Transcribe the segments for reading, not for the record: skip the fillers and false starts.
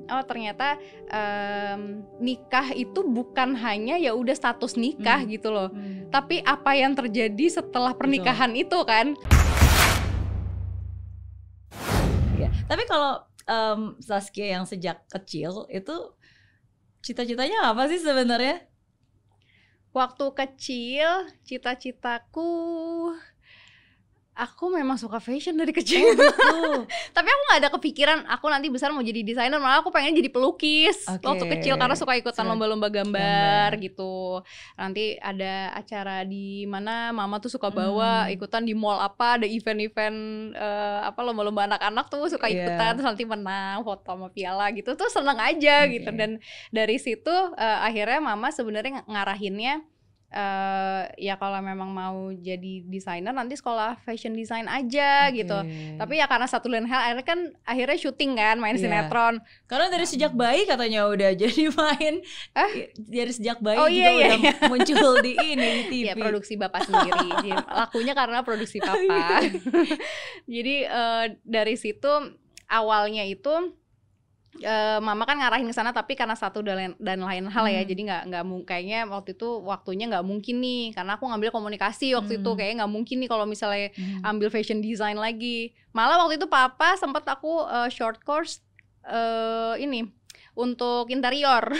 Oh ternyata nikah itu bukan hanya ya udah status nikah gitu loh, tapi apa yang terjadi setelah pernikahan itu kan. Ya. Tapi kalau Zaskia yang sejak kecil itu cita-citanya apa sih sebenarnya? Waktu kecil cita-citaku, aku memang suka fashion dari kecil. Tapi aku nggak ada kepikiran aku nanti besar mau jadi desainer, malah aku pengen jadi pelukis waktu kecil karena suka ikutan lomba-lomba gambar gitu. Nanti ada acara di mana mama tuh suka bawa ikutan di mall apa, ada event-event apa lomba-lomba anak-anak tuh suka ikutan, terus nanti menang foto sama piala gitu, tuh seneng aja gitu. Dan dari situ akhirnya mama sebenarnya ngarahinnya, ya kalau memang mau jadi desainer nanti sekolah fashion design aja gitu. Tapi ya karena satu lain hal akhirnya syuting kan, main sinetron. Karena dari sejak bayi katanya udah jadi main. Dari sejak bayi udah muncul di TV. Ya produksi bapak sendiri. Jadi, lakunya karena produksi papa. Jadi dari situ awalnya itu mama kan ngarahin ke sana, tapi karena satu dan lain hal ya, jadi nggak kayaknya waktu itu waktunya nggak mungkin nih, karena aku ngambil komunikasi waktu itu, kayaknya nggak mungkin nih kalau misalnya ambil fashion design lagi. Malah waktu itu papa sempet aku short course ini untuk interior.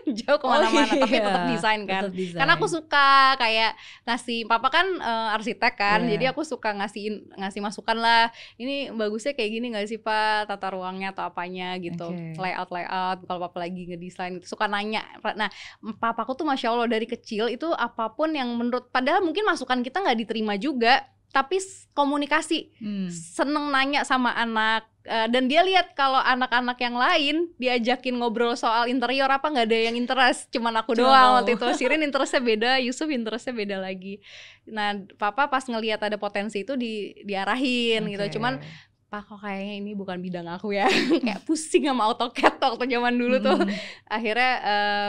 Jauh kemana-mana, tapi tetap desain kan. Karena aku suka kayak ngasih, papa kan arsitek kan, jadi aku suka ngasih masukan lah. Ini bagusnya kayak gini nggak sih pak, tata ruangnya atau apanya gitu, layout. Kalau papa lagi ngedesain gitu, suka nanya. Nah, papaku tuh masya Allah dari kecil itu apapun yang menurut, padahal mungkin masukan kita nggak diterima juga, tapi komunikasi, seneng nanya sama anak. Dan dia lihat kalau anak-anak yang lain diajakin ngobrol soal interior apa nggak ada yang interest, cuman aku doang waktu itu. Shirin interestnya beda, Yusuf interestnya beda lagi. Nah papa pas ngelihat ada potensi itu diarahin gitu. Cuman pak kok kayaknya ini bukan bidang aku ya. Kayak pusing sama AutoCAD waktu zaman dulu tuh. Akhirnya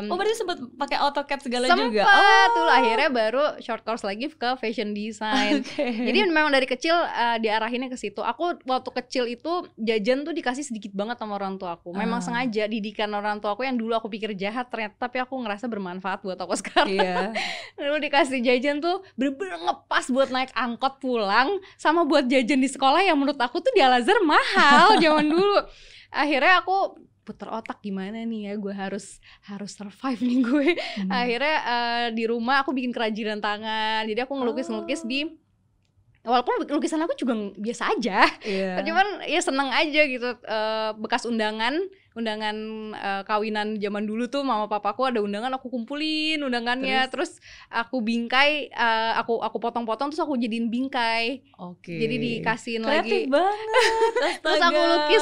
berarti sempet pakai AutoCAD segala juga. Tuh akhirnya baru short course lagi ke fashion design. Jadi memang dari kecil diarahinnya ke situ. Aku waktu kecil itu jajan tuh dikasih sedikit banget sama orang tua aku. Memang sengaja didikan orang tua aku yang dulu aku pikir jahat, ternyata tapi aku ngerasa bermanfaat buat aku sekarang. Dulu dikasih jajan tuh bener-bener ngepas buat naik angkot pulang, sama buat jajan di sekolah yang menurut aku tuh di Al-Azhar mahal zaman dulu. Akhirnya aku puter otak gimana nih ya, gue harus survive nih gue. Akhirnya di rumah aku bikin kerajinan tangan. Jadi aku ngelukis di, walaupun lukisan aku juga biasa aja, cuman ya seneng aja gitu. Bekas undangan kawinan zaman dulu tuh mama papaku ada undangan, aku kumpulin undangannya, terus aku bingkai, aku potong-potong terus aku jadiin bingkai. Jadi dikasihin kreatif lagi banget. Terus aku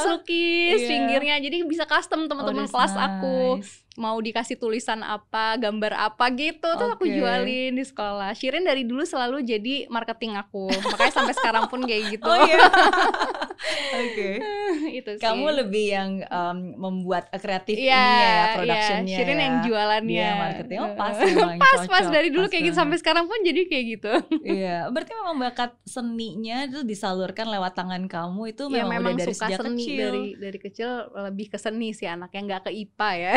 lukis pinggirnya, jadi bisa custom teman-teman kelas aku mau dikasih tulisan apa, gambar apa gitu, terus aku jualin di sekolah. Shirin dari dulu selalu jadi marketing aku, makanya sampai sekarang pun kayak gitu. Itu sih. Kamu lebih yang membuat kreatif productionnya. Shirin yang jualannya, marketing. Pas dari dulu kayak gitu sampai sekarang pun jadi kayak gitu. Berarti memang bakat seninya itu disalurkan lewat tangan kamu itu memang udah dari suka sejak seni kecil. Dari kecil lebih ke seni sih anaknya, nggak ke IPA ya.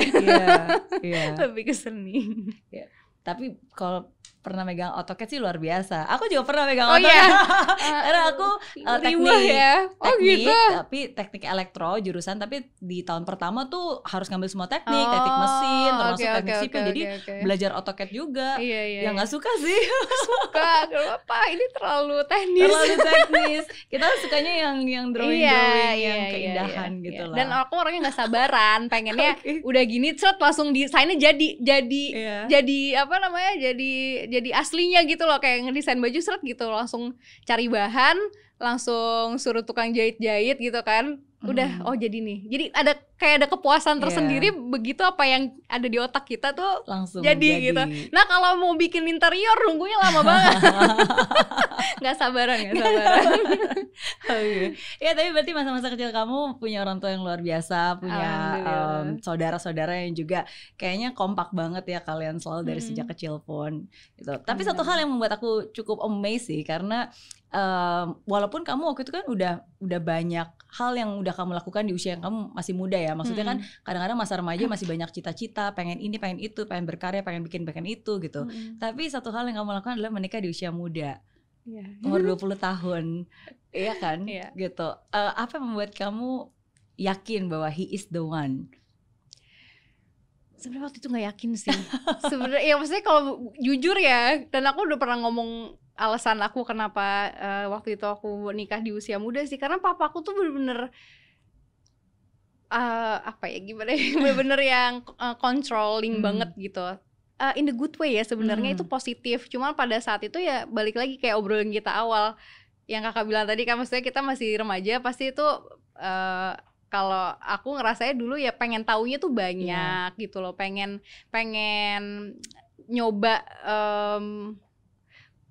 Lebih ke seni. Tapi kalau pernah megang AutoCAD sih luar biasa. Aku juga pernah megang AutoCAD. Karena aku teknik, tapi teknik elektro jurusan, tapi di tahun pertama tuh harus ngambil semua teknik mesin, termasuk teknik sipil. Jadi belajar AutoCAD juga. Yang nggak suka sih. Suka, kenapa? Ini terlalu teknis. Kita sukanya yang drawing yang keindahan gitu lah. Dan aku orangnya nggak sabaran, pengennya udah gini, langsung desainnya jadi apa namanya, jadi aslinya gitu loh, kayak ngedesain baju gitu, langsung cari bahan, langsung suruh tukang jahit gitu kan, udah jadi nih, jadi ada kepuasan tersendiri begitu apa yang ada di otak kita tuh langsung jadi gitu. Nah kalau mau bikin interior nunggunya lama banget. nggak sabaran. Ya tapi berarti masa-masa kecil kamu punya orang tua yang luar biasa, punya saudara-saudara yang juga kayaknya kompak banget ya kalian selalu dari sejak kecil pun gitu. Tapi satu hal yang membuat aku cukup amazed sih, karena walaupun kamu waktu itu kan udah banyak hal yang udah kamu lakukan di usia yang kamu masih muda ya, maksudnya kan kadang-kadang masa remaja masih banyak cita-cita, pengen ini, pengen itu, pengen berkarya, pengen bikin itu gitu. Tapi satu hal yang kamu lakukan adalah menikah di usia muda, umur 20 tahun, iya kan, gitu. Apa yang membuat kamu yakin bahwa he is the one? Sebenarnya waktu itu nggak yakin sih. Sebenarnya ya maksudnya kalau jujur ya, dan aku udah pernah ngomong alasan aku kenapa waktu itu aku nikah di usia muda sih, karena papaku tuh bener-bener apa ya, gimana ya, bener-bener yang controlling banget gitu. In the good way ya sebenarnya, itu positif. Cuma pada saat itu ya balik lagi kayak obrolan kita awal yang kakak bilang tadi kan, maksudnya kita masih remaja, pasti itu kalau aku ngerasanya dulu ya pengen taunya tuh banyak gitu loh, pengen nyoba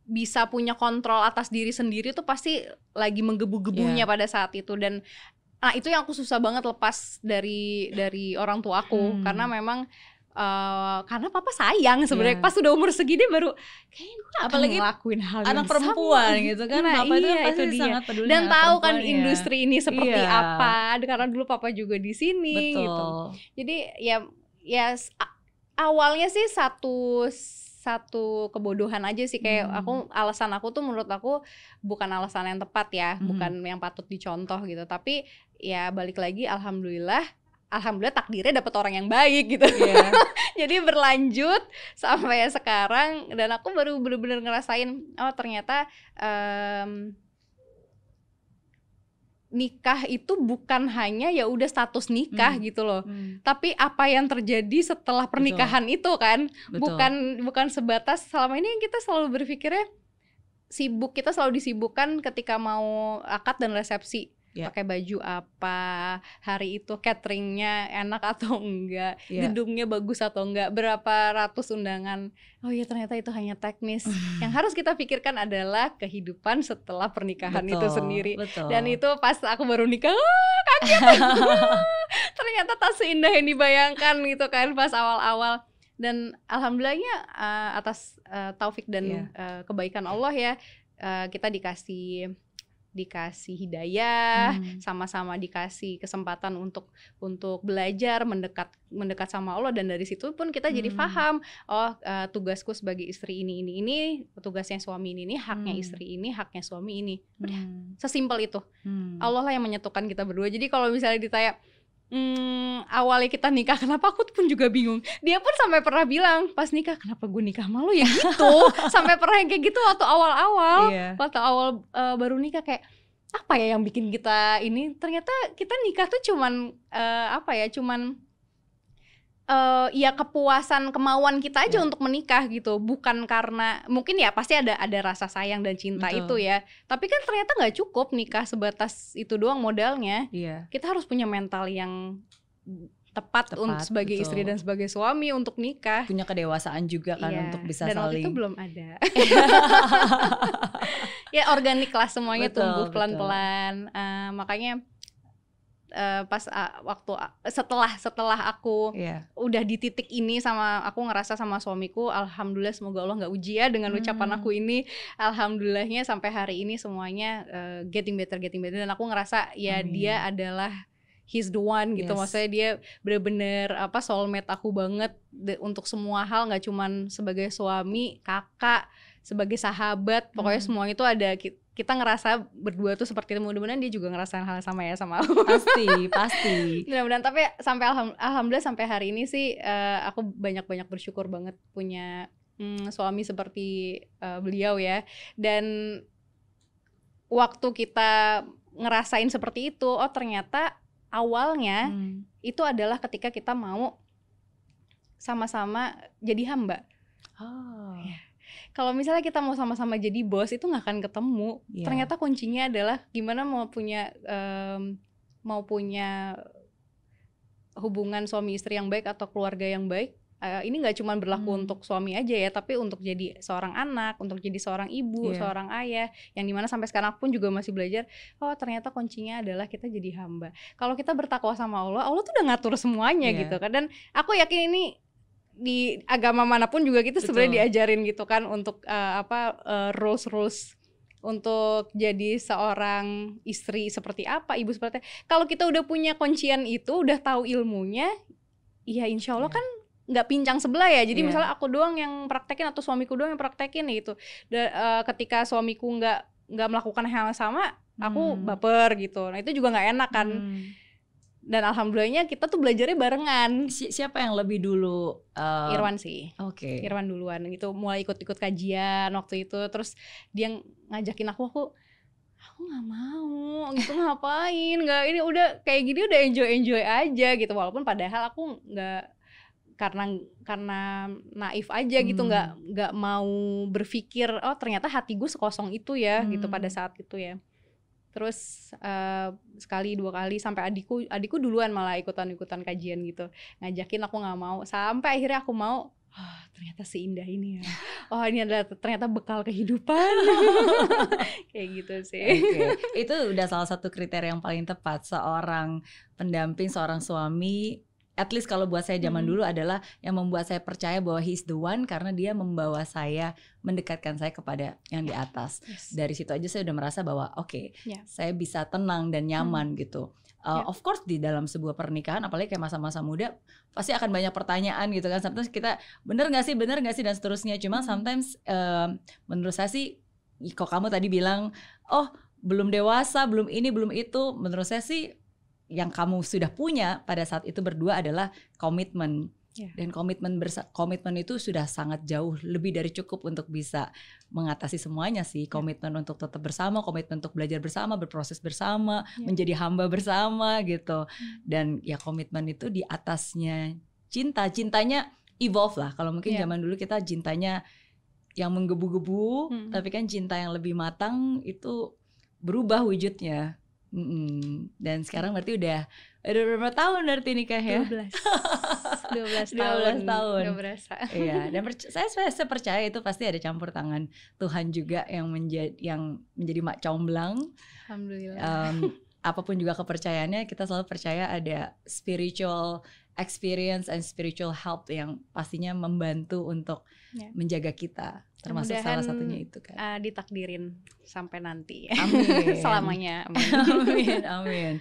bisa punya kontrol atas diri sendiri tuh pasti lagi menggebu-gebunya pada saat itu. Dan itu yang aku susah banget lepas dari orang tua aku, karena memang karena papa sayang sebenarnya. Pas udah umur segini baru kayaknya gue apalagi ngelakuin hal anak perempuan sama. Gitu kan, papa itu kan pasti sangat peduli dan tahu kan industri ini seperti apa, karena dulu papa juga di sini. Betul. Gitu. Jadi ya awalnya sih satu kebodohan aja sih, kayak alasan aku tuh menurut aku bukan alasan yang tepat ya, bukan yang patut dicontoh gitu. Tapi ya balik lagi, alhamdulillah takdirnya dapet orang yang baik gitu. Jadi berlanjut sampai sekarang, dan aku baru bener-bener ngerasain ternyata nikah itu bukan hanya ya udah status nikah gitu loh, tapi apa yang terjadi setelah pernikahan itu kan. Bukan sebatas selama ini kita selalu berpikirnya sibuk, kita selalu disibukkan ketika mau akad dan resepsi, pakai baju apa, hari itu cateringnya enak atau enggak, gedungnya bagus atau enggak, berapa ratus undangan. Oh iya, ternyata itu hanya teknis. Yang harus kita pikirkan adalah kehidupan setelah pernikahan itu sendiri. Dan itu pas aku baru nikah, kaget. Ternyata tak seindah yang dibayangkan gitu kan pas awal-awal. Dan alhamdulillahnya atas taufik dan kebaikan Allah ya, kita dikasih hidayah, sama-sama dikasih kesempatan untuk belajar mendekat sama Allah. Dan dari situ pun kita jadi paham, tugasku sebagai istri ini, tugasnya suami ini, haknya istri ini, haknya suami ini. Udah, sesimpel itu. Allah lah yang menyatukan kita berdua. Jadi kalau misalnya ditanya awalnya kita nikah kenapa, aku pun juga bingung. Dia pun sampai pernah bilang pas nikah, kenapa gue nikah malu ya gitu. Sampai pernah yang kayak gitu waktu awal-awal, waktu awal baru nikah, kayak apa ya yang bikin kita ini. Ternyata kita nikah tuh cuman ya kepuasan, kemauan kita aja untuk menikah gitu, bukan karena mungkin ya pasti ada rasa sayang dan cinta itu ya, tapi kan ternyata nggak cukup nikah sebatas itu doang modalnya. Kita harus punya mental yang tepat untuk sebagai istri dan sebagai suami untuk nikah, punya kedewasaan juga kan untuk bisa dan saling. waktu itu belum ada. Ya organik lah semuanya, tumbuh pelan-pelan. Makanya pas waktu setelah aku udah di titik ini, sama aku ngerasa sama suamiku, alhamdulillah, semoga Allah nggak uji ya dengan ucapan aku ini. Alhamdulillahnya sampai hari ini semuanya getting better, dan aku ngerasa ya dia adalah he's the one gitu. Maksudnya dia bener-bener soulmate aku banget untuk semua hal, nggak cuman sebagai suami, kakak, sebagai sahabat, pokoknya semuanya itu ada. Kita ngerasa berdua tuh seperti itu. Mudah-mudahan dia juga ngerasain hal sama ya sama aku. Pasti. Mudah-mudahan. Tapi sampai alhamdulillah sampai hari ini sih aku banyak bersyukur banget punya suami seperti beliau ya. Dan waktu kita ngerasain seperti itu, ternyata awalnya itu adalah ketika kita mau sama-sama jadi hamba. Kalau misalnya kita mau sama-sama jadi bos, itu nggak akan ketemu. Ternyata kuncinya adalah gimana mau punya hubungan suami istri yang baik atau keluarga yang baik. Ini nggak cuma berlaku untuk suami aja ya, tapi untuk jadi seorang anak, untuk jadi seorang ibu, seorang ayah, yang dimana sampai sekarang pun juga masih belajar. Ternyata kuncinya adalah kita jadi hamba. Kalau kita bertakwa sama Allah tuh udah ngatur semuanya gitu kan. Dan aku yakin ini di agama manapun juga kita sebenarnya diajarin gitu kan, untuk rules untuk jadi seorang istri seperti apa, ibu seperti kalau kita udah punya kuncian itu, udah tahu ilmunya, ya insya Allah kan nggak pincang sebelah ya. Jadi misalnya aku doang yang praktekin atau suamiku doang yang praktekin gitu. Ketika suamiku nggak melakukan hal yang sama, aku baper gitu. Nah itu juga nggak enak kan. Dan alhamdulillahnya kita tuh belajarnya barengan. Siapa yang lebih dulu? Irwan sih. Oke. Irwan duluan gitu, mulai ikut kajian waktu itu. Terus dia ngajakin aku nggak mau gitu, ngapain? Nggak, ini udah kayak gini udah enjoy aja gitu. Walaupun padahal aku nggak, karena naif aja gitu, nggak mau berpikir oh ternyata hati gue sekosong itu ya gitu pada saat itu ya. Terus sekali 2 kali sampai adikku duluan malah ikutan kajian gitu, ngajakin, aku nggak mau, sampai akhirnya aku mau. Ternyata seindah ini ya. Ini adalah ternyata bekal kehidupan. Kayak gitu sih. Itu udah salah satu kriteria yang paling tepat seorang pendamping, seorang suami. At least kalau buat saya zaman dulu adalah yang membuat saya percaya bahwa he's the one, karena dia membawa saya, mendekatkan saya kepada yang di atas. Dari situ aja saya udah merasa bahwa saya bisa tenang dan nyaman gitu. Of course di dalam sebuah pernikahan, apalagi kayak masa-masa muda, pasti akan banyak pertanyaan gitu kan. Sometimes kita bener gak sih dan seterusnya. Cuma sometimes menurut saya sih, kok kamu tadi bilang belum dewasa, belum ini, belum itu, menurut saya sih yang kamu sudah punya pada saat itu berdua adalah komitmen. Dan komitmen itu sudah sangat jauh lebih dari cukup untuk bisa mengatasi semuanya sih. Komitmen untuk tetap bersama, komitmen untuk belajar bersama, berproses bersama, menjadi hamba bersama gitu. Dan ya komitmen itu di atasnya cintanya evolve lah. Kalau mungkin zaman dulu kita cintanya yang menggebu-gebu, tapi kan cinta yang lebih matang itu berubah wujudnya. Dan sekarang berarti udah berapa tahun berarti nikah ya? 12 tahun. Gak berasa. Iya, dan saya percaya itu pasti ada campur tangan Tuhan juga yang menjadi mak comblang. Alhamdulillah. Apapun juga kepercayaannya, kita selalu percaya ada spiritual experience and spiritual help yang pastinya membantu untuk menjaga kita. Termasuk salah satunya itu kan. Ditakdirin sampai nanti. Amin. Selamanya. Amin.